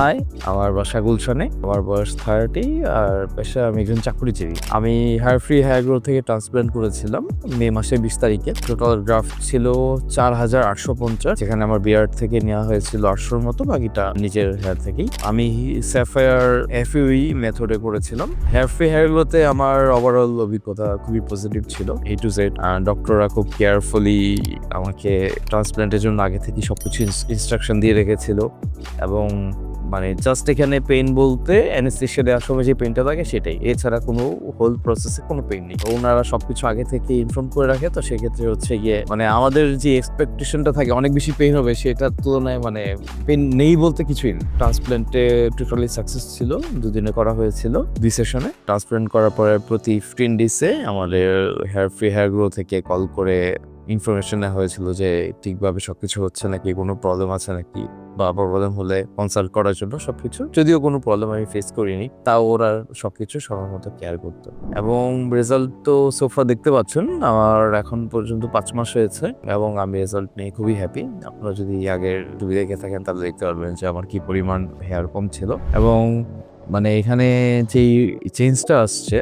High, আমার বাসা গুলশানে। আমার বয়স 30 আর পেশা আমি একজন চাকরিজীবী। আমি হেয়ার ফ্রি হেয়ার গ্রো থেকে ট্রান্সপ্লান্ট করেছিলাম মে মাসের 20 তারিখে। টোটাল গ্রাফট ছিল 4850, যেখানে আমার বিয়ার্ড থেকে নেওয়া হয়েছিল 800-র মতো, বাকিটা নিজের হেয়ার থেকেই। আমি স্যাফায়ার FUE মেথডে করেছিলাম। হেয়ার ফ্রি হেয়ার গ্রোতে আমার ওভারঅল অভিজ্ঞতা খুবই পজিটিভ ছিল, A to Z। ডক্টররা খুব কেয়ারফুলি আমাকে ট্রান্সপ্লান্টের জন্য আগে থেকে সবকিছু ইনস্ট্রাকশন দিয়ে রেখেছিল, এবং মানে জাস্ট এখানে পেইন বলতে অ্যানেস্থেশিয়া দেওয়ার সময় যে পেইনটা থাকে সেটাই, এছাড়া কোনো হোল প্রসেসে কোনো পেইন নেই। ওনারা সবকিছু আগে থেকে ইনফর্ম করে রাখে, তো সেক্ষেত্রে হচ্ছে গিয়ে মানে আমাদের যে এক্সপেকটেশনটা থাকে অনেক বেশি পেইন হবে, সেটার তুলনায় মানে পেইন নেই বলতে কিছুই নেই। ট্রান্সপ্লান্টে টোটালি সাকসেস ছিল, 2 দিনে করা হয়েছিল 2 সেশনে। ট্রান্সপ্লান্ট করার পরে প্রতি 15 ডেজে আমাদের হেয়ার ফ্রি হেয়ার গ্রো থেকে কল করে ইনফরমেশন নেওয়া হয়েছিল যে ঠিকভাবে সবকিছু হচ্ছে নাকি, কোনো প্রবলেম আছে নাকি, বা প্রবলেম হলে কনসাল্ট করার জন্য সবকিছু। যদিও কোনো প্রবলেম আমি ফেস করিনি, তাও ওরা সবকিছু সময় মতো কেয়ার করতো। এবং রেজাল্ট তো সোফা দেখতে পাচ্ছেন, আমার এখন পর্যন্ত 5 মাস হয়েছে এবং আমি রেজাল্ট নিয়ে খুবই হ্যাপি। আপনারা যদি আগের ছবি দেখে থাকেন তাহলে দেখতে পারবেন যে আমার কি পরিমাণ হেয়ার কম ছিল। এবং মানে এখানে যেই চেঞ্জটা আসছে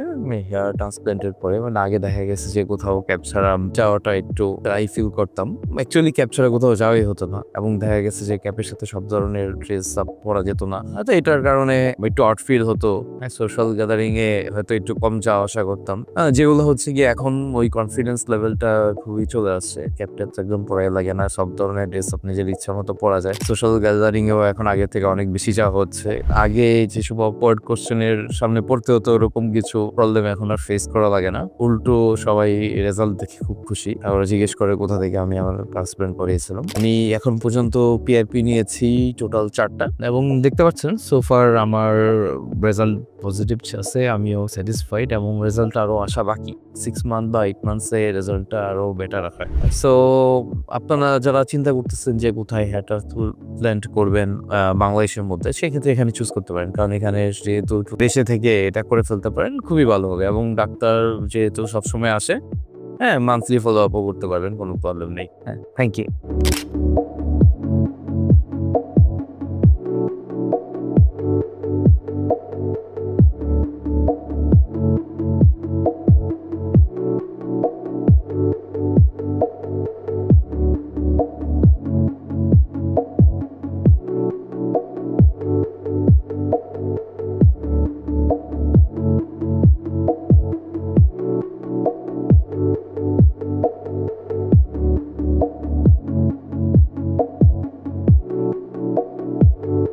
হেয়ার ট্রান্সপ্লান্টের পরে, মানে আগে দেখা গেছে যে কোথাও ক্যাপ ছাড়া যাওয়াটা একটু আই ফিল করতাম, অ্যাকচুয়ালি ক্যাপ ছাড়া কোথাও যাওয়াই হতো না, এবং দেখা গেছে যে ক্যাপের সাথে সব ধরনের ড্রেস আপ পরা যেত না। হয়তো এটার কারণে একটু অড ফিল হতো, সোশ্যাল গ্যাদারিং এ হয়তো একটু কম যাওয়া আসা করতাম, যেগুলো হচ্ছে গিয়ে এখন ওই কনফিডেন্স লেভেলটা খুবই চলে আসছে। ক্যাপটা একদম পরাই লাগে না, সব ধরনের ড্রেস আপ নিজের ইচ্ছা মতো পরা যায়। সোশ্যাল গ্যাদারিং এও এখন আগে থেকে অনেক বেশি যাওয়া হচ্ছে। আগে যেসব অকওয়ার্ড কোশ্চেনের সামনে পড়তে হতো ওরকম কিছু প্রবলেম এখন আর ফেস করা লাগে না। উল্টো সবাই রেজাল্ট দেখে খুব খুশি, ওরা জিজ্ঞেস করে কোথা থেকে আমি আমার ট্রান্সপ্লান্ট করিয়েছিলাম। আমি এখন পর্যন্ত PRP নিয়েছি টোটাল 4টা, এবং দেখতে পাচ্ছেন সোফার আমার রেজাল্ট পজিটিভ আছে, আমিও স্যাটিসফাইড, এবং রেজাল্ট আরো আসা বাকি। 6 মান্থ বা 8 মান্থসে রেজাল্টটা আরো বেটার রাখা। সো আপনারা যারা চিন্তা করতেছেন যে কোথায় হেয়ার ট্রান্সপ্লান্ট করবেন বাংলাদেশের মধ্যে, সেক্ষেত্রে এখানে চুজ করতে পারেন, কারণ এখানে যেহেতু দেশে থেকে এটা করে ফেলতে পারেন, খুবই ভালো হবে। এবং ডাক্তার যেহেতু সবসময় আসে, হ্যাঁ, মান্থলি ফলো আপও করতে পারবেন, কোনো প্রবলেম নেই। হ্যাঁ, থ্যাংক ইউ।